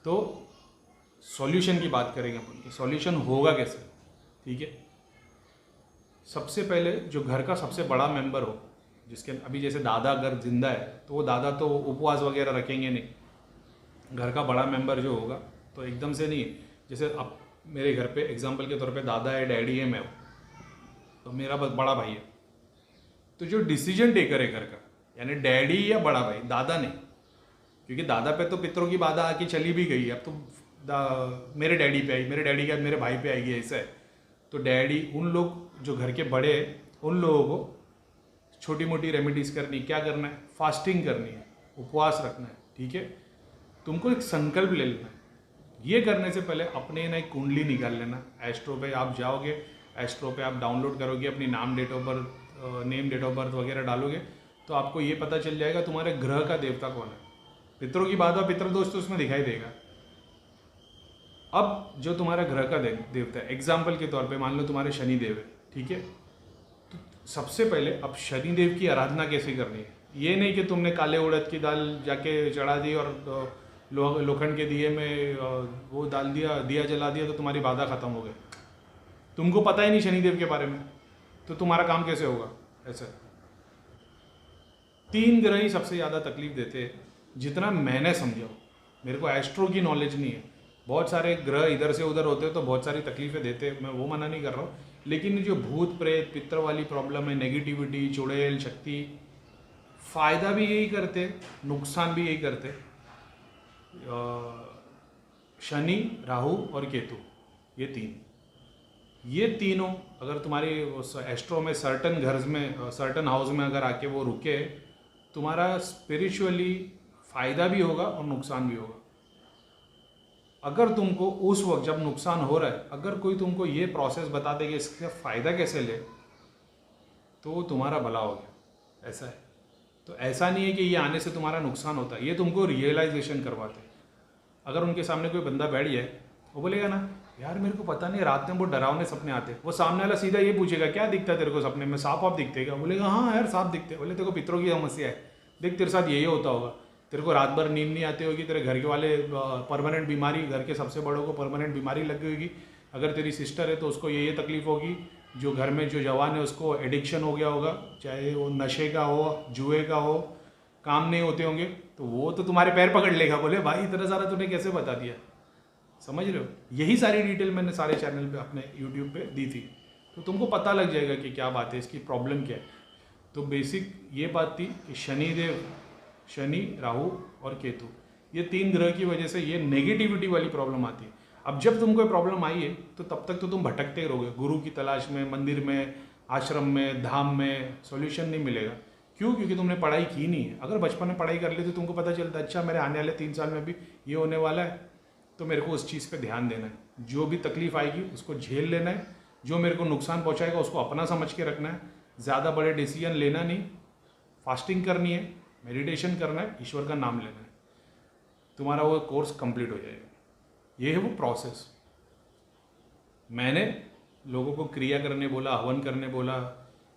तो सॉल्यूशन की बात करेंगे अपन कि सॉल्यूशन होगा कैसे। ठीक है, सबसे पहले जो घर का सबसे बड़ा मेंबर हो, जिसके अभी जैसे दादा अगर जिंदा है तो वो दादा तो उपवास वगैरह रखेंगे नहीं, घर का बड़ा मेंबर जो होगा तो एकदम से नहीं। जैसे अब मेरे घर पे एग्जांपल के तौर पे दादा है, डैडी है, मैं हूँ, तो मेरा बड़ा भाई है, तो जो डिसीजन टेकर है घर का यानी डैडी या बड़ा भाई, दादा नहीं, क्योंकि दादा पे तो पितरों की बाधा आके चली भी गई, अब तो मेरे डैडी पे आई, मेरे डैडी के बाद मेरे भाई पे आएगी, ऐसा है। तो डैडी, उन लोग जो घर के बड़े हैं उन लोगों को छोटी मोटी रेमेडीज करनी, क्या करना है, फास्टिंग करनी है, उपवास रखना है। ठीक है, तुमको एक संकल्प ले लेना है। ये करने से पहले अपने ना एक कुंडली निकाल लेना। एस्ट्रो पे आप जाओगे, एस्ट्रो पे आप डाउनलोड करोगे, अपनी नाम, date of birth, name, date of birth वगैरह डालोगे तो आपको ये पता चल जाएगा तुम्हारे ग्रह का देवता कौन है। पितरों की बात और पितृ दोष तो उसमें दिखाई देगा। अब जो तुम्हारा ग्रह का देवता है, एग्जाम्पल के तौर पे मान लो तुम्हारे शनिदेव है। ठीक है, तो सबसे पहले अब शनिदेव की आराधना कैसे करनी है, ये नहीं कि तुमने काले उड़द की दाल जाके चढ़ा दी और लोखंड के दिए में वो डाल दिया, दिया जला दिया तो तुम्हारी बाधा खत्म हो गई। तुमको पता ही नहीं शनिदेव के बारे में, तो तुम्हारा काम कैसे होगा। ऐसा 3 ग्रह ही सबसे ज़्यादा तकलीफ देते हैं, जितना मैंने समझा। मेरे को एस्ट्रो की नॉलेज नहीं है, बहुत सारे ग्रह इधर से उधर होते हैं तो बहुत सारी तकलीफें देते हैं, मैं वो मना नहीं कर रहा हूँ, लेकिन जो भूत प्रेत पितर वाली प्रॉब्लम है, नेगेटिविटी, चुड़ैल शक्ति, फ़ायदा भी यही करते, नुकसान भी यही करते। शनि, राहु और केतु, ये तीनों अगर तुम्हारी एस्ट्रो में सर्टन घर में, सर्टन हाउस में अगर आके वो रुके, तुम्हारा स्पिरिचुअली फ़ायदा भी होगा और नुकसान भी होगा। अगर तुमको उस वक्त जब नुकसान हो रहा है, अगर कोई तुमको ये प्रोसेस बता दे कि इसका फ़ायदा कैसे ले, तो तुम्हारा भला हो गया। ऐसा है, तो ऐसा नहीं है कि ये आने से तुम्हारा नुकसान होता है, ये तुमको रियलाइजेशन करवाते हैं। अगर उनके सामने कोई बंदा बैठ जाए, वो बोलेगा ना यार मेरे को पता नहीं, रात में बहुत डरावने सपने आते, वो सामने वाला सीधा ये पूछेगा क्या दिखता है तेरे को सपने में, सांप आप दिखते क्या, बोलेगा हाँ यार सांप दिखते। बोले तेरे को पितरों की समस्या है, देख तेरे साथ यही होता होगा, तेरे को रात भर नींद नहीं आती होगी, तेरे घर के वाले परमानेंट बीमारी, घर के सबसे बड़ों को परमानेंट बीमारी लग गई होगी, अगर तेरी सिस्टर है तो उसको ये तकलीफ होगी, जो घर में जो जवान है उसको एडिक्शन हो गया होगा, चाहे वो नशे का हो, जुए का हो, काम नहीं होते होंगे, तो वो तो तुम्हारे पैर पकड़ लेगा, बोले भाई इतना सारा तूने कैसे बता दिया। समझ रहे हो, यही सारी डिटेल मैंने सारे चैनल पे अपने यूट्यूब पे दी थी, तो तुमको पता लग जाएगा कि क्या बात है, इसकी प्रॉब्लम क्या है। तो बेसिक ये बात थी कि शनिदेव, शनि, राहु और केतु, ये 3 ग्रह की वजह से ये नेगेटिविटी वाली प्रॉब्लम आती है। अब जब तुमको प्रॉब्लम आई है तो तब तक तो तुम भटकते ही रहोगे, गुरु की तलाश में, मंदिर में, आश्रम में, धाम में, सॉल्यूशन नहीं मिलेगा। क्यों? क्योंकि तुमने पढ़ाई की नहीं है। अगर बचपन में पढ़ाई कर ली तो तुमको पता चलता अच्छा मेरे आने वाले 3 साल में भी ये होने वाला है, तो मेरे को उस चीज़ पे ध्यान देना है, जो भी तकलीफ आएगी उसको झेल लेना है, जो मेरे को नुकसान पहुंचाएगा उसको अपना समझ के रखना है, ज़्यादा बड़े डिसीजन लेना नहीं, फास्टिंग करनी है, मेडिटेशन करना है, ईश्वर का नाम लेना है, तुम्हारा वो कोर्स कंप्लीट हो जाएगा। ये है वो प्रोसेस। मैंने लोगों को क्रिया करने बोला, हवन करने बोला,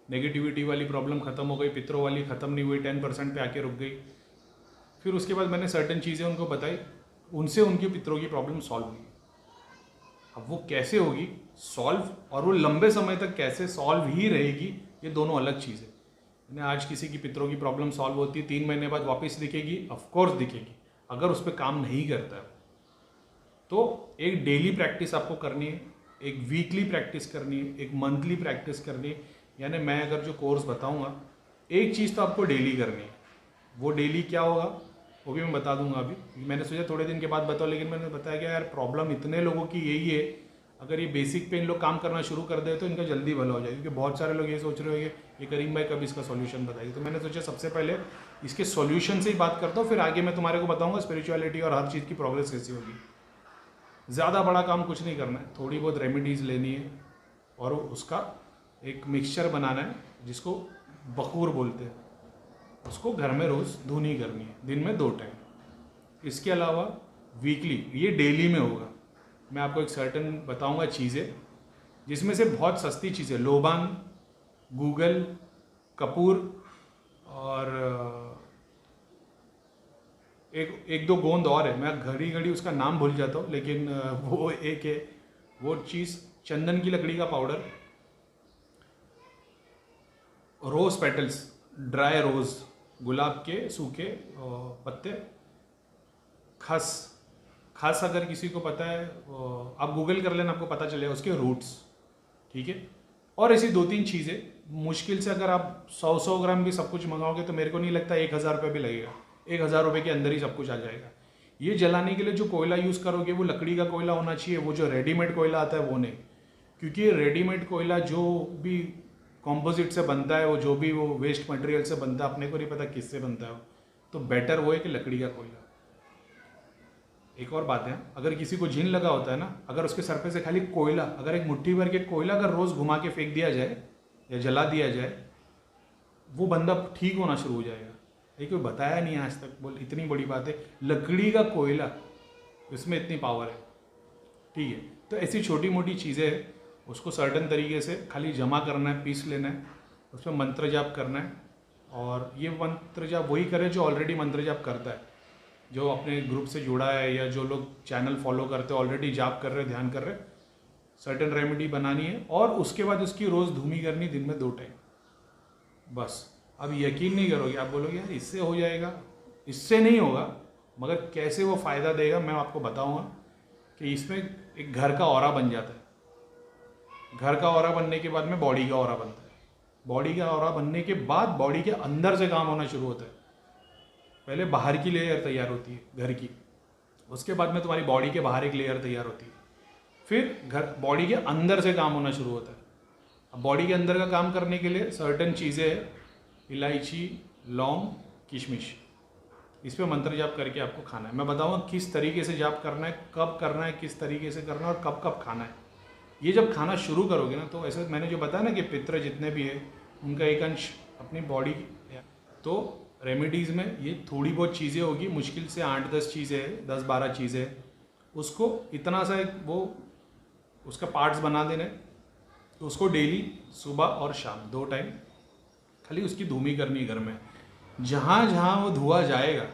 नेगेटिविटी वाली प्रॉब्लम ख़त्म हो गई, पितरों वाली ख़त्म नहीं हुई, 10% पे आके रुक गई। फिर उसके बाद मैंने सर्टेन चीज़ें उनको बताई, उनसे उनकी पितरों की प्रॉब्लम सॉल्व हुई। अब वो कैसे होगी सॉल्व और वो लंबे समय तक कैसे सॉल्व ही रहेगी, ये दोनों अलग चीज़ है। आज किसी की पितरों की प्रॉब्लम सॉल्व होती है, 3 महीने बाद वापस दिखेगी, ऑफकोर्स दिखेगी, अगर उस पर काम नहीं करता है तो एक डेली प्रैक्टिस आपको करनी है, एक वीकली प्रैक्टिस करनी है, एक मंथली प्रैक्टिस करनी है। यानी मैं अगर जो कोर्स बताऊंगा, एक चीज़ तो आपको डेली करनी है। वो डेली क्या होगा वो भी मैं बता दूंगा। अभी मैंने सोचा थोड़े दिन के बाद बताओ, लेकिन मैंने बताया कि यार प्रॉब्लम इतने लोगों की यही है, अगर ये बेसिक पे इन लोग काम करना शुरू कर दे तो इनका जल्दी भला हो जाए। क्योंकि बहुत सारे लोग ये सोच रहे होंगे ये करीम भाई कब इसका सॉल्यूशन बताएगी, तो मैंने सोचा सबसे पहले इसके सॉल्यूशन से ही बात करता हूँ, फिर आगे मैं तुम्हारे को बताऊँगा स्पिरिचुअलिटी और हर चीज़ की प्रोग्रेस कैसी होगी। ज़्यादा बड़ा काम कुछ नहीं करना है, थोड़ी बहुत रेमेडीज़ लेनी है और उसका एक मिक्सचर बनाना है जिसको बखूर बोलते हैं, उसको घर में रोज़ धुनी करनी है, दिन में 2 टाइम। इसके अलावा वीकली, ये डेली में होगा, मैं आपको एक सर्टन बताऊंगा चीज़ें जिसमें से बहुत सस्ती चीज़ें, लोबान, गूगल, कपूर और एक दो गोंद और है, मैं घड़ी घड़ी उसका नाम भूल जाता हूँ, लेकिन वो एक है वो चीज़, चंदन की लकड़ी का पाउडर, रोज़ पेटल्स, ड्राई रोज़, गुलाब के सूखे पत्ते, खस, खस अगर किसी को पता है आप गूगल कर लेना, आपको पता चलेगा, उसके रूट्स, ठीक है। और ऐसी 2-3 चीज़ें, मुश्किल से अगर आप 100 ग्राम भी सब कुछ मंगाओगे तो मेरे को नहीं लगता 1000 रुपये भी लगेगा, 1000 रुपये के अंदर ही सब कुछ आ जाएगा। ये जलाने के लिए जो कोयला यूज़ करोगे वो लकड़ी का कोयला होना चाहिए, वो जो रेडीमेड कोयला आता है वो नहीं, क्योंकि रेडीमेड कोयला जो भी कॉम्पोजिट से बनता है, वो जो भी वो वेस्ट मटेरियल से बनता है, अपने को नहीं पता किससे बनता है वो, तो बेटर वो है कि लकड़ी का कोयला। एक और बात है, अगर किसी को जिन लगा होता है ना, अगर उसके सर पे से खाली कोयला, अगर एक मुट्ठी भर के कोयला अगर रोज़ घुमा के फेंक दिया जाए या जला दिया जाए, वो बंदा ठीक होना शुरू हो जाएगा। ये कोई बताया नहीं आज तक, बोल इतनी बड़ी बात है, लकड़ी का कोयला, इसमें इतनी पावर है, ठीक है। तो ऐसी छोटी मोटी चीज़ें, उसको सर्टन तरीके से खाली जमा करना है, पीस लेना है, उस पर मंत्र जाप करना है, और ये मंत्र जाप वही करे जो ऑलरेडी मंत्र जाप करता है, जो अपने ग्रुप से जुड़ा है या जो लोग चैनल फॉलो करते हैं, ऑलरेडी जाप कर रहे, ध्यान कर रहे, सर्टन रेमेडी बनानी है, और उसके बाद उसकी रोज़ धूमी करनी दिन में 2 टाइम, बस। अब यकीन नहीं करोगे, आप बोलोगे यार इससे हो जाएगा, इससे नहीं होगा, मगर कैसे वो फ़ायदा देगा मैं आपको बताऊंगा कि इसमें एक घर का ऑरा बन जाता है। घर का ऑरा बनने के बाद में बॉडी का ऑरा बनता है, बॉडी का ऑरा बनने के बाद बॉडी के अंदर से काम होना शुरू होता है। पहले बाहर की लेयर तैयार होती है घर की, उसके बाद में तुम्हारी बॉडी के बाहर एक लेयर तैयार होती है, फिर घर बॉडी के अंदर से काम होना शुरू होता है। अब बॉडी के अंदर का काम करने के लिए सर्टन चीज़ें, इलायची, लौंग, किशमिश, इस पर मंत्र जाप करके आपको खाना है। मैं बताऊंगा किस तरीके से जाप करना है, कब करना है, किस तरीके से करना है और कब कब खाना है। ये जब खाना शुरू करोगे ना, तो ऐसे मैंने जो बताया ना कि पितृ जितने भी है उनका एक अंश अपनी बॉडी, तो रेमेडीज़ में ये थोड़ी बहुत चीज़ें होगी, मुश्किल से 8-10 चीज़ें, 10-12 चीज़ें, उसको इतना सा एक वो उसका पार्ट्स बना देने, तो उसको डेली सुबह और शाम 2 टाइम खाली उसकी धूमी करनी घर में। जहाँ जहाँ वो धुआं जाएगा,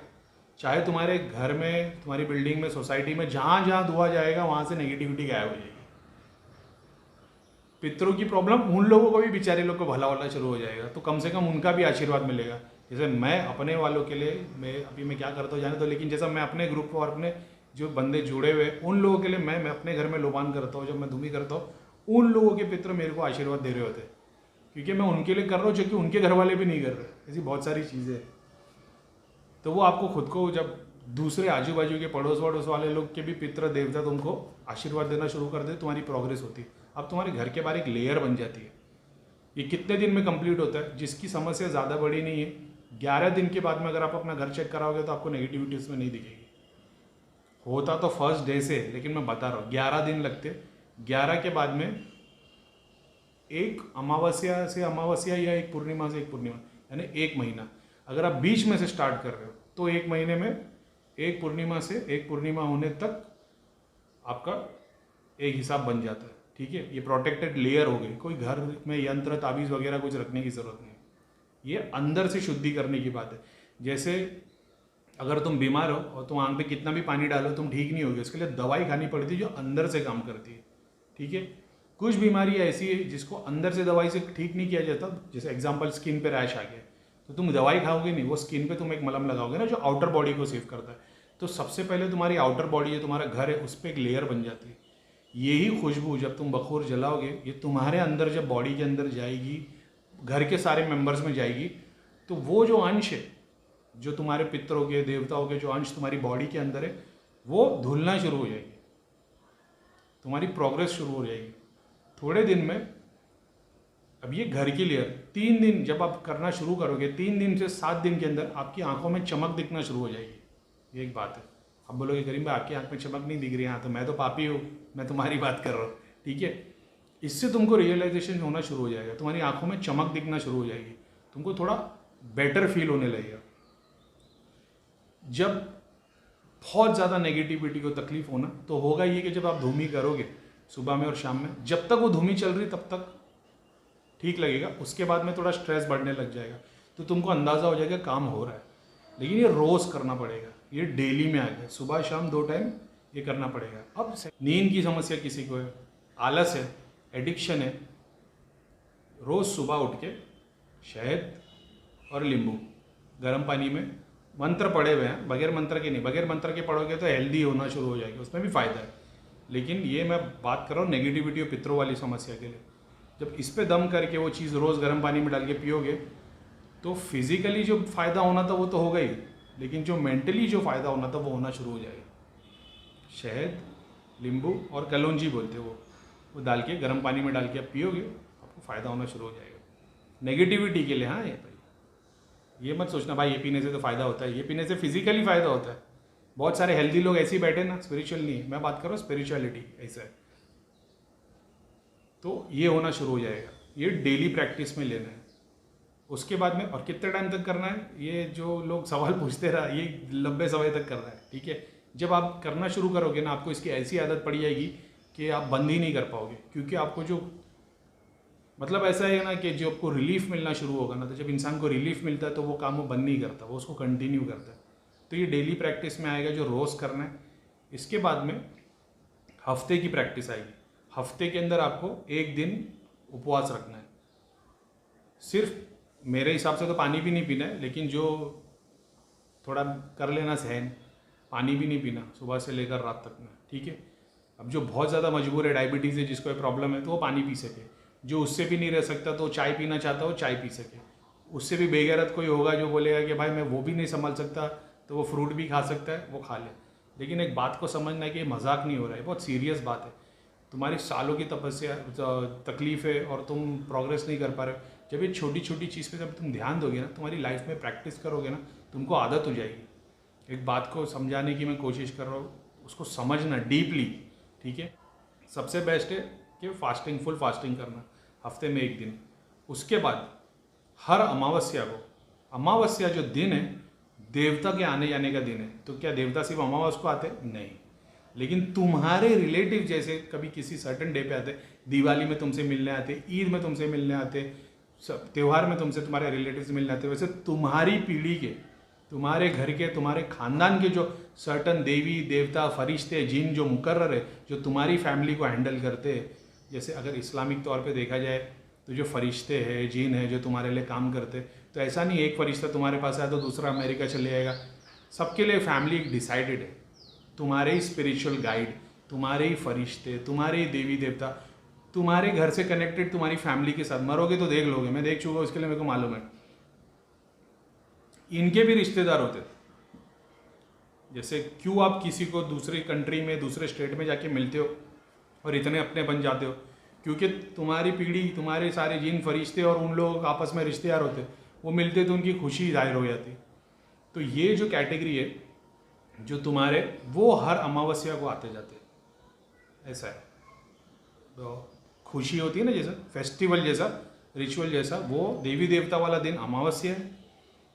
चाहे तुम्हारे घर में, तुम्हारी बिल्डिंग में, सोसाइटी में, जहाँ जहाँ धुआं जाएगा वहाँ से नेगेटिविटी गायब हो जाएगी। पितरों की प्रॉब्लम, उन लोगों को भी, बेचारे लोग को भला वाला शुरू हो जाएगा, तो कम से कम उनका भी आशीर्वाद मिलेगा। जैसे मैं अपने वालों के लिए, मैं क्या करता हूँ जाने दो, लेकिन जैसा मैं अपने ग्रुप और अपने जो बंदे जुड़े हुए उन लोगों के लिए मैं अपने घर में लोबान करता हूँ, जब मैं धूमी करता हूँ, उन लोगों के पितर मेरे को आशीर्वाद दे रहे होते हैं, क्योंकि मैं उनके लिए कर रहा हूँ जो कि उनके घर वाले भी नहीं कर रहे। ऐसी बहुत सारी चीज़ें हैं। तो वो आपको खुद को, जब दूसरे आजू बाजू के पड़ोस वड़ोस वाले लोग के भी पितृ देवता तुमको आशीर्वाद देना शुरू कर दे, तुम्हारी प्रोग्रेस होती है। अब तुम्हारे घर के बाहर एक लेयर बन जाती है। ये कितने दिन में कंप्लीट होता है? जिसकी समस्या ज़्यादा बड़ी नहीं है, 11 दिन के बाद में अगर आप अपना घर चेक कराओगे तो आपको नेगेटिविटी उसमें नहीं दिखेगी। होता तो फर्स्ट डे से, लेकिन मैं बता रहा हूँ 11 दिन लगते। 11 के बाद में एक अमावस्या से अमावस्या या एक पूर्णिमा से एक पूर्णिमा, यानी 1 महीना। अगर आप बीच में से स्टार्ट कर रहे हो तो 1 महीने में एक पूर्णिमा से एक पूर्णिमा होने तक आपका एक हिसाब बन जाता है। ठीक है, ये प्रोटेक्टेड लेयर हो गई। कोई घर में यंत्र ताबीज़ वगैरह कुछ रखने की ज़रूरत नहीं, ये अंदर से शुद्धि करने की बात है। जैसे अगर तुम बीमार हो और तुम आंख पे कितना भी पानी डालो तुम ठीक नहीं होगे, उसके लिए दवाई खानी पड़ती है जो अंदर से काम करती है। ठीक है, कुछ बीमारी ऐसी है जिसको अंदर से दवाई से ठीक नहीं किया जाता। जैसे एग्जांपल स्किन पे रैश आ गया, तो तुम दवाई खाओगे नहीं, वो स्किन पे तुम एक मलम लगाओगे ना जो आउटर बॉडी को सेव करता है। तो सबसे पहले तुम्हारी आउटर बॉडी है, तुम्हारा घर है, उस पर एक लेयर बन जाती है। यही खुशबू जब तुम बखूर जलाओगे, ये तुम्हारे अंदर जब बॉडी के अंदर जाएगी, घर के सारे मेंबर्स में जाएगी, तो वो जो अंश है, जो तुम्हारे पितरों के, देवताओं के जो अंश तुम्हारी बॉडी के अंदर है, वो धुलना शुरू हो जाएगी, तुम्हारी प्रोग्रेस शुरू हो जाएगी थोड़े दिन में। अब ये घर की लेयर 3 दिन जब आप करना शुरू करोगे, 3 दिन से 7 दिन के अंदर आपकी आंखों में चमक दिखना शुरू हो जाएगी। ये एक बात है। अब बोलोगे करीम भाई आपकी आंख में चमक नहीं दिख रही है, हाँ तो मैं तो पापी हूँ, मैं तुम्हारी बात कर रहा हूँ। ठीक है, इससे तुमको रियलाइजेशन होना शुरू हो जाएगा, तुम्हारी आंखों में चमक दिखना शुरू हो जाएगी, तुमको थोड़ा बेटर फील होने लगेगा। जब बहुत ज़्यादा नेगेटिविटी को तकलीफ होना तो होगा ये कि जब आप धूमी करोगे सुबह में और शाम में, जब तक वो धूमी चल रही तब तक ठीक लगेगा, उसके बाद में थोड़ा स्ट्रेस बढ़ने लग जाएगा, तो तुमको अंदाज़ा हो जाएगा काम हो रहा है। लेकिन ये रोज़ करना पड़ेगा। ये डेली में आ गया, सुबह शाम 2 टाइम ये करना पड़ेगा। अब नींद की समस्या किसी को है, आलस है, एडिक्शन है, रोज़ सुबह उठ के शहद और नींबू गर्म पानी में, मंत्र पढ़े हुए हैं, बगैर मंत्र के नहीं, बगैर मंत्र के पढ़ोगे तो हेल्दी होना शुरू हो जाएगी, उसमें भी फ़ायदा है। लेकिन ये मैं बात कर रहा हूँ नेगेटिविटी और पितरों वाली समस्या के लिए। जब इस पे दम करके वो चीज़ रोज़ गर्म पानी में डाल के पियोगे तो फिज़िकली जो फ़ायदा होना था वो तो होगा ही, लेकिन जो मेंटली जो फ़ायदा होना था वो होना शुरू हो जाएगा। शहद, नींबू और कलौंजी बोलते हैं वो डाल के गर्म पानी में डाल के आप पियोगे, आपको फ़ायदा होना शुरू हो जाएगा नेगेटिविटी के लिए। हाँ, ये भाई ये मत सोचना भाई ये पीने से तो फ़ायदा होता है, ये पीने से फिजिकली फ़ायदा होता है। बहुत सारे हेल्दी लोग ऐसे ही बैठे ना, स्पिरिचुअल नहीं है, मैं बात कर रहा हूँ स्पिरिचुअलिटी ऐसा है। तो ये होना शुरू हो जाएगा, ये डेली प्रैक्टिस में लेना है। उसके बाद में और कितने टाइम तक करना है, ये जो लोग सवाल पूछते रहा, ये लंबे समय तक करना है, ठीक है। जब आप करना शुरू करोगे ना, आपको इसकी ऐसी आदत पड़ जाएगी कि आप बंद ही नहीं कर पाओगे, क्योंकि आपको जो मतलब ऐसा है ना कि जो आपको रिलीफ मिलना शुरू होगा ना, तो जब इंसान को रिलीफ मिलता है तो वो काम वो बंद नहीं करता, वो उसको कंटिन्यू करता है। तो ये डेली प्रैक्टिस में आएगा जो रोज़ करना है। इसके बाद में हफ्ते की प्रैक्टिस आएगी। हफ्ते के अंदर आपको एक दिन उपवास रखना है। सिर्फ मेरे हिसाब से तो पानी भी नहीं पीना है, लेकिन जो थोड़ा कर लेना सहन, पानी भी नहीं पीना सुबह से लेकर रात तक में, ठीक है। अब जो बहुत ज़्यादा मजबूर है, डायबिटीज़ है, जिसको प्रॉब्लम है, तो वो पानी पी सके। जो उससे भी नहीं रह सकता तो चाय पीना चाहता हो चाय पी सके। उससे भी बेगैरत कोई होगा जो बोलेगा कि भाई मैं वो भी नहीं संभाल सकता, तो वो फ्रूट भी खा सकता है, वो खा ले। लेकिन एक बात को समझना है कि ये मजाक नहीं हो रहा है, बहुत सीरियस बात है। तुम्हारी सालों की तपस्या तकलीफ है और तुम प्रोग्रेस नहीं कर पा रहे हो। जब ये छोटी छोटी चीज़ पे जब तुम ध्यान दोगे ना, तुम्हारी लाइफ में प्रैक्टिस करोगे ना, तुमको आदत हो जाएगी। एक बात को समझाने की मैं कोशिश कर रहा हूँ, उसको समझना डीपली, ठीक है। सबसे बेस्ट है कि फास्टिंग, फुल फास्टिंग करना हफ्ते में एक दिन। उसके बाद हर अमावस्या को, अमावस्या जो दिन है देवता के आने जाने का दिन है। तो क्या देवता सिर्फ अमावस्या को आते? नहीं, लेकिन तुम्हारे रिलेटिव जैसे कभी किसी सर्टन डे पे आते, दिवाली में तुमसे मिलने आते, ईद में तुमसे मिलने आते, त्यौहार में तुमसे तुम्हारे रिलेटिव से मिलने आते। वैसे तुम्हारी पीढ़ी के, तुम्हारे घर के, तुम्हारे खानदान के जो सर्टन देवी देवता फरिश्ते जिन जो मुकर्रर है, जो तुम्हारी फैमिली को हैंडल करते हैं, जैसे अगर इस्लामिक तौर पे देखा जाए तो जो फरिश्ते हैं, जिन है जो तुम्हारे लिए काम करते, तो ऐसा नहीं एक फरिश्ता तुम्हारे पास आया तो दूसरा अमेरिका चले जाएगा। सबके लिए फैमिली डिसाइडेड है। तुम्हारे ही स्पिरिचुअल गाइड, तुम्हारे ही फरिश्ते, तुम्हारे ही देवी देवता, तुम्हारे घर से कनेक्टेड तुम्हारी फैमिली के साथ। मरोगे तो देख लोगे, मैं देख चुका हूँ, इसके लिए मेरे को मालूम है। इनके भी रिश्तेदार होते थे। जैसे क्यों आप किसी को दूसरी कंट्री में, दूसरे स्टेट में जाके मिलते हो और इतने अपने बन जाते हो? क्योंकि तुम्हारी पीढ़ी, तुम्हारे सारे जिन फरिश्ते और उन लोग आपस में रिश्तेदार होते, वो मिलते तो उनकी खुशी जाहिर हो जाती। तो ये जो कैटेगरी है जो तुम्हारे, वो हर अमावस्या को आते जाते, ऐसा है। तो खुशी होती है ना, जैसा फेस्टिवल जैसा, रिचुअल जैसा, वो देवी देवता वाला दिन अमावस्या है,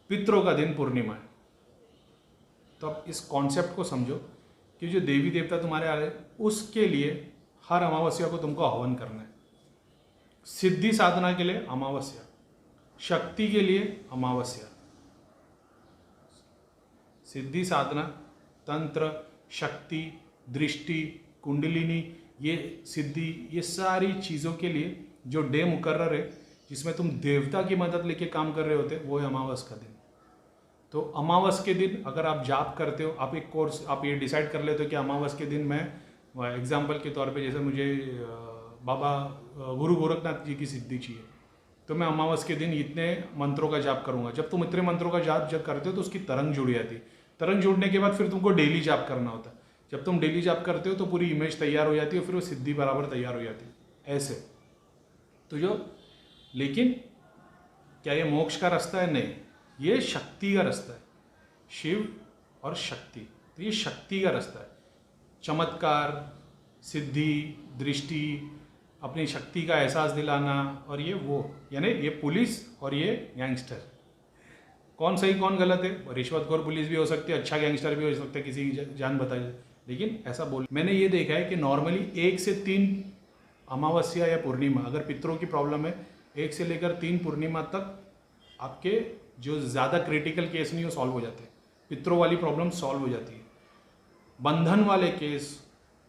पितरों का दिन पूर्णिमा है। तो अब इस कॉन्सेप्ट को समझो कि जो देवी देवता तुम्हारे आ रहे हैं, उसके लिए हर अमावस्या को तुमको हवन करना है। सिद्धि साधना के लिए अमावस्या, शक्ति के लिए अमावस्या। सिद्धि साधना, तंत्र, शक्ति, दृष्टि, कुंडलिनी, ये सिद्धि, ये सारी चीज़ों के लिए जो डे मुकर्रर है, जिसमें तुम देवता की मदद लेके काम कर रहे होते, वो है अमावस का दिन। तो अमावस के दिन अगर आप जाप करते हो, आप एक कोर्स, आप ये डिसाइड कर लेते हो कि अमावस के दिन मैं, एग्जाम्पल के तौर पे जैसे मुझे बाबा गुरु गोरखनाथ जी की सिद्धि चाहिए, तो मैं अमावस के दिन इतने मंत्रों का जाप करूंगा। जब तुम इतने मंत्रों का जाप जब करते हो तो उसकी तरंग जुड़ जाती है। तरंग जुड़ने के बाद फिर तुमको डेली जाप करना होता है। जब तुम डेली जाप करते हो तो पूरी इमेज तैयार हो जाती है, फिर वो सिद्धि बराबर तैयार हो जाती है, ऐसे। तो जो, लेकिन क्या ये मोक्ष का रास्ता है? नहीं, ये शक्ति का रास्ता है। शिव और शक्ति, तो ये शक्ति का रास्ता है। चमत्कार, सिद्धि, दृष्टि, अपनी शक्ति का एहसास दिलाना, और ये वो, यानी ये पुलिस और ये गैंगस्टर, कौन सही कौन गलत है? रिश्वतखोर पुलिस भी हो सकती है, अच्छा गैंगस्टर भी हो सकता है, किसी की जान बताइए। लेकिन ऐसा बोल, मैंने ये देखा है कि नॉर्मली 1 से 3 अमावस्या या पूर्णिमा, अगर पितरों की प्रॉब्लम है, 1 से लेकर 3 पूर्णिमा तक आपके जो ज़्यादा क्रिटिकल केस नहीं वो सॉल्व हो जाते हैं। पितरों वाली प्रॉब्लम सॉल्व हो जाती है। बंधन वाले केस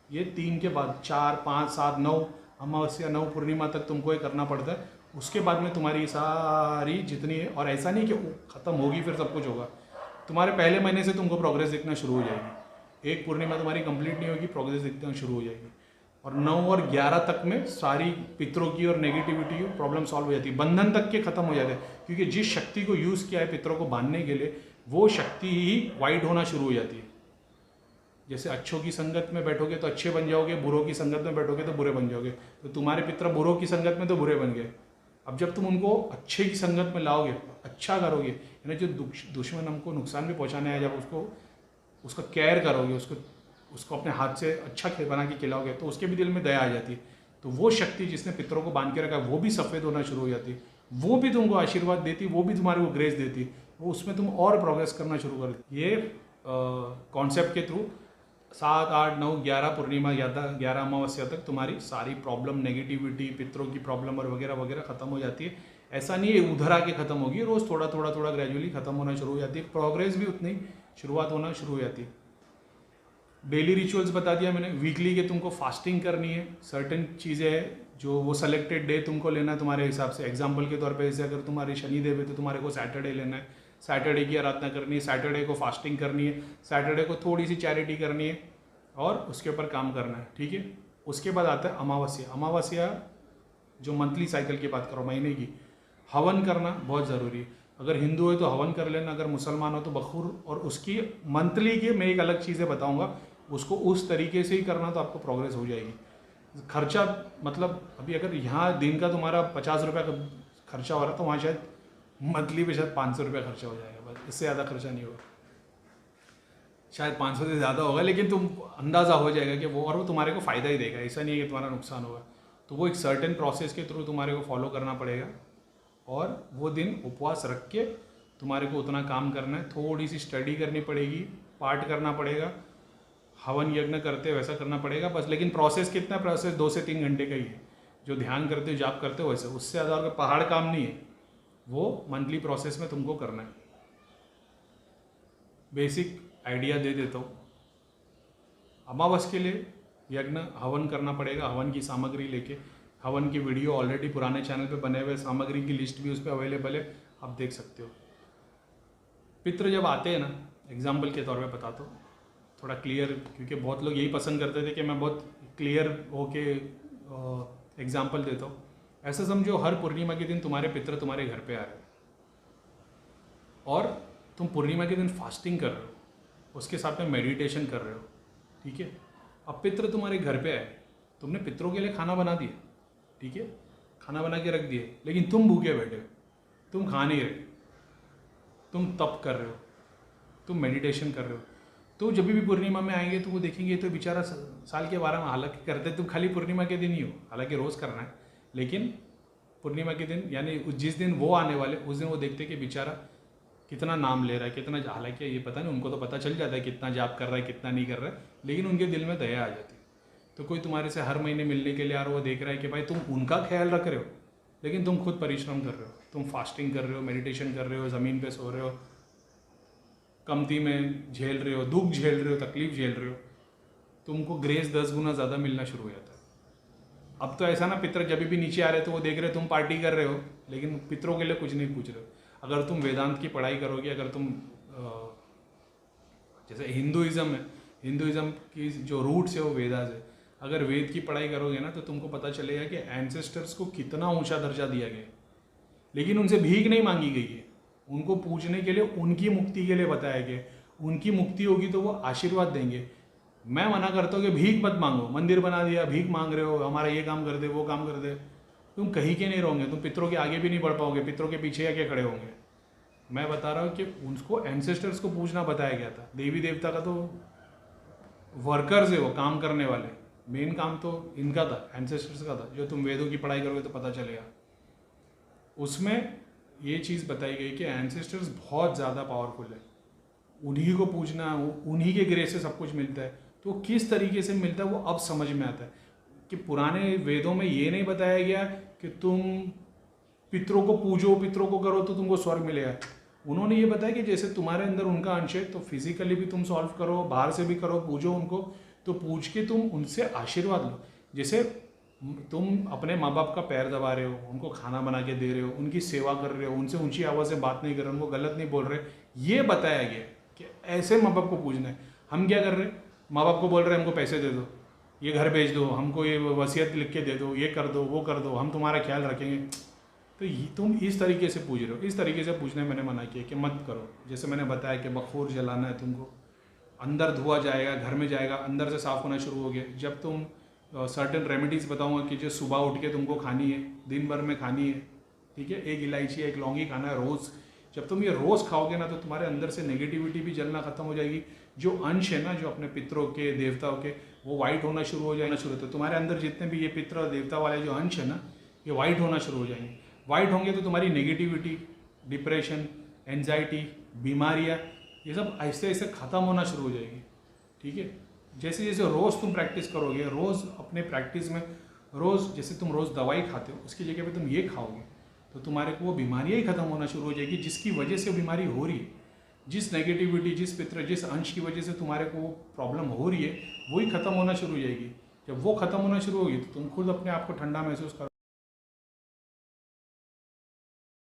ये 3 के बाद 4, 5, 7, 9 अमावस्या 9 पूर्णिमा तक तुमको ये करना पड़ता है। उसके बाद में तुम्हारी सारी जितनी है, और ऐसा नहीं कि ख़त्म होगी फिर सब कुछ होगा, तुम्हारे पहले महीने से तुमको प्रोग्रेस दिखना शुरू हो जाएगी। एक पूर्णिमा तुम्हारी कंप्लीट नहीं होगी, प्रोग्रेस दिखना शुरू हो जाएगी। और 9 और 11 तक में सारी पितरों की और नेगेटिविटी की प्रॉब्लम सॉल्व हो जाती है, बंधन तक के खत्म हो जाते हैं। क्योंकि जिस शक्ति को यूज़ किया है पितरों को बांधने के लिए, वो शक्ति ही वाइड होना शुरू हो जाती है। जैसे अच्छों की संगत में बैठोगे तो अच्छे बन जाओगे, बुरों की संगत में बैठोगे तो बुरे बन जाओगे। तो तुम्हारे पितर बुरों की संगत में तो बुरे बन गए। अब जब तुम उनको अच्छे की संगत में लाओगे, अच्छा करोगे, यानी जो दुश्मन हमको नुकसान भी पहुंचाने आया, जब उसका केयर करोगे, उसको अपने हाथ से अच्छा बना के खिलाओगे, तो उसके भी दिल में दया आ जाती है। तो वो शक्ति जिसने पितरों को बांध के रखा है, वो भी सफ़ेद होना शुरू हो जाती है, वो भी तुमको आशीर्वाद देती, वो भी तुम्हारे को ग्रेस देती, वो उसमें तुम और प्रोग्रेस करना शुरू कर। ये कॉन्सेप्ट के थ्रू 7, 8, 9, 11 पूर्णिमा, 11 अमावस्या तक तुम्हारी सारी प्रॉब्लम, नेगेटिविटी, पितरों की प्रॉब्लम और वगैरह वगैरह खत्म हो जाती है। ऐसा नहीं है उधर आके खत्म होगी, रोज़ थोड़ा थोड़ा ग्रेजुअली खत्म होना शुरू हो जाती है। प्रोग्रेस भी उतनी शुरुआत होना शुरू हो जाती है। डेली रिचुअल्स बता दिया मैंने। वीकली के तुमको फास्टिंग करनी है, सर्टेन चीज़ें हैं जो वो सेलेक्टेड डे तुमको लेना है तुम्हारे हिसाब से। एग्जाम्पल के तौर पे जैसे अगर तुम्हारे शनिदेव है तो तुम्हारे को सैटरडे लेना है, सैटरडे की आराधना करनी है, सैटरडे को फास्टिंग करनी है, सैटरडे को थोड़ी सी चैरिटी करनी है और उसके ऊपर काम करना है, ठीक है। उसके बाद आता है अमावस्या। अमावस्या जो मंथली साइकिल की बात करो, महीने की, हवन करना बहुत ज़रूरी है। अगर हिंदू है तो हवन कर लेना, अगर मुसलमान हो तो बखूर। और उसकी मंथली की मैं एक अलग चीज़ें बताऊंगा, उसको उस तरीके से ही करना तो आपको प्रोग्रेस हो जाएगी। खर्चा मतलब अभी अगर यहाँ दिन का तुम्हारा 50 रुपये का खर्चा हो रहा है तो वहाँ शायद मंथली पे शायद 500 रुपये खर्चा हो जाएगा, बस इससे ज़्यादा खर्चा नहीं होगा। शायद 500 से ज़्यादा होगा, लेकिन तुम अंदाज़ा हो जाएगा कि वो, और वो तुम्हारे को फ़ायदा ही देगा, ऐसा नहीं है कि तुम्हारा नुकसान होगा। तो वो एक सर्टेन प्रोसेस के थ्रू तुम्हारे को फॉलो करना पड़ेगा, और वो दिन उपवास रख के तुम्हारे को उतना काम करना है। थोड़ी सी स्टडी करनी पड़ेगी, पाठ करना पड़ेगा, हवन यज्ञ करते वैसा करना पड़ेगा बस। लेकिन प्रोसेस कितना, प्रोसेस 2 से 3 घंटे का ही है। जो ध्यान करते हो, जाप करते हो, वैसे उससे ज़्यादा और पहाड़ काम नहीं है, वो मंथली प्रोसेस में तुमको करना है। बेसिक आइडिया दे देता हूँ। अमावस के लिए यज्ञ हवन करना पड़ेगा, हवन की सामग्री लेके। हवन की वीडियो ऑलरेडी पुराने चैनल पे बने हुए, सामग्री की लिस्ट भी उस पर अवेलेबल है, आप देख सकते हो। पितृ जब आते हैं ना, एग्जाम्पल के तौर पे बताता हूँ थोड़ा क्लियर, क्योंकि बहुत लोग यही पसंद करते थे कि मैं बहुत क्लियर होके एग्जाम्पल देता हूँ। ऐसा समझो हर पूर्णिमा के दिन तुम्हारे पितृ तुम्हारे घर पे आ रहे हैं और तुम पूर्णिमा के दिन फास्टिंग कर रहे हो, उसके साथ में मेडिटेशन कर रहे हो, ठीक है। अब पितृ तुम्हारे घर पे आए, तुमने पितरों के लिए खाना बना दिया, ठीक है, खाना बना के रख दिए, लेकिन तुम भूखे बैठे हो, तुम खा नहीं रहे, तुम तप कर रहे हो, तुम मेडिटेशन कर रहे हो। तो जब भी पूर्णिमा में आएंगे तो वो देखेंगे तो बेचारा साल के 12 में, हालांकि करते तुम खाली पूर्णिमा के दिन ही हो, हालांकि रोज़ करना है, लेकिन पूर्णिमा के दिन यानी जिस दिन वो आने वाले उस दिन वो देखते कि बेचारा कितना नाम ले रहा है, कितना, हालांकि ये पता नहीं, उनको तो पता चल जाता है कितना जाप कर रहा है, कितना नहीं कर रहा है, लेकिन उनके दिल में दया आ जाती है। तो कोई तुम्हारे से हर महीने मिलने के लिए आ रहा, वो देख रहा है कि भाई तुम उनका ख्याल रख रहे हो, लेकिन तुम खुद परिश्रम कर रहे हो, तुम फास्टिंग कर रहे हो, मेडिटेशन कर रहे हो, ज़मीन पे सो रहे हो, कमती में झेल रहे हो, दुख झेल रहे हो, तकलीफ झेल रहे हो, तुमको ग्रेस 10 गुना ज़्यादा मिलना शुरू हो जाता है। अब तो ऐसा ना, पितर जब भी नीचे आ रहे तो वो देख रहे हो तुम पार्टी कर रहे हो, लेकिन पितरों के लिए कुछ नहीं पूछ रहे हो। अगर तुम वेदांत की पढ़ाई करोगे, अगर तुम जैसे हिंदुइज़्म है, हिंदुइज़्म की जो रूट्स है वो वेदास है, अगर वेद की पढ़ाई करोगे ना तो तुमको पता चलेगा कि एंसेस्टर्स को कितना ऊंचा दर्जा दिया गया, लेकिन उनसे भीख नहीं मांगी गई है, उनको पूछने के लिए, उनकी मुक्ति के लिए बताया गया। उनकी मुक्ति होगी तो वो आशीर्वाद देंगे। मैं मना करता हूँ कि भीख मत मांगो, मंदिर बना दिया, भीख मांग रहे हो, हमारा ये काम कर दे, वो काम कर दे, तुम कहीं के नहीं रहोगे, तुम पितरों के आगे भी नहीं बढ़ पाओगे, पितरों के पीछे आके खड़े होंगे। मैं बता रहा हूँ कि उनको एंसेस्टर्स को पूछना बताया गया था। देवी देवता का तो वर्कर्स है, वो काम करने वाले, मेन काम तो इनका था, एंसेस्टर्स का था। जो तुम वेदों की पढ़ाई करोगे तो पता चलेगा, उसमें ये चीज़ बताई गई कि एंसेस्टर्स बहुत ज़्यादा पावरफुल है, उन्हीं को पूछना, उन्हीं के ग्रेस से सब कुछ मिलता है। तो किस तरीके से मिलता है वो अब समझ में आता है कि पुराने वेदों में ये नहीं बताया गया कि तुम पितरों को पूजो, पितरों को करो तो तुमको स्वर्ग मिलेगा। उन्होंने ये बताया कि जैसे तुम्हारे अंदर उनका अंश है, तो फिजिकली भी तुम सॉल्व करो, बाहर से भी करो, पूजो उनको। तो पूछ के तुम उनसे आशीर्वाद लो। जैसे तुम अपने माँ बाप का पैर दबा रहे हो, उनको खाना बना के दे रहे हो, उनकी सेवा कर रहे हो, उनसे ऊंची आवाज़ से बात नहीं कर रहे हो, उनको गलत नहीं बोल रहे, ये बताया गया कि ऐसे माँ बाप को पूजना है। हम क्या कर रहे हैं, माँ बाप को बोल रहे हैं हमको पैसे दे दो, ये घर भेज दो, हमको ये वसीयत लिख के दे दो, ये कर दो, वो कर दो, हम तुम्हारा ख्याल रखेंगे। तो तुम इस तरीके से पूछ रहे हो। इस तरीके से पूछने मैंने मना किया कि मत करो। जैसे मैंने बताया कि बखूर जलाना है तुमको, अंदर धुआं जाएगा, घर में जाएगा, अंदर से साफ होना शुरू हो गया। जब तुम सर्टेन रेमेडीज़ बताऊंगा कि जो सुबह उठ के तुमको खानी है, दिन भर में खानी है, ठीक है, एक इलायची एक लौंगी खाना है रोज़। जब तुम ये रोज़ खाओगे ना, तो तुम्हारे अंदर से नेगेटिविटी भी जलना खत्म हो जाएगी। जो अंश है ना, जो अपने पितरों के, देवताओं के, वो वाइट होना शुरू हो जाना शुरू होता है। तुम्हारे अंदर जितने भी ये पितर और देवता वाले जो अंश है ना, ये वाइट होना शुरू हो जाएंगे। वाइट होंगे तो तुम्हारी नेगेटिविटी, डिप्रेशन, एंजाइटी, बीमारियाँ, ये सब आहिस्ते आहिस्ते ख़त्म होना शुरू हो जाएगी। ठीक है, जैसे जैसे रोज़ तुम प्रैक्टिस करोगे, रोज़ अपने प्रैक्टिस में रोज़, जैसे तुम रोज़ दवाई खाते हो, उसकी जगह पे तुम ये खाओगे, तो तुम्हारे को वो बीमारियाँ ही ख़त्म होना शुरू हो जाएगी, जिसकी वजह से बीमारी हो रही है। जिस नेगेटिविटी, जिस पितर, जिस अंश की वजह से तुम्हारे को वो प्रॉब्लम हो रही है, वही ख़त्म होना शुरू हो जाएगी। जब वो ख़त्म होना शुरू होगी तो तुम खुद अपने आप को ठंडा महसूस करो।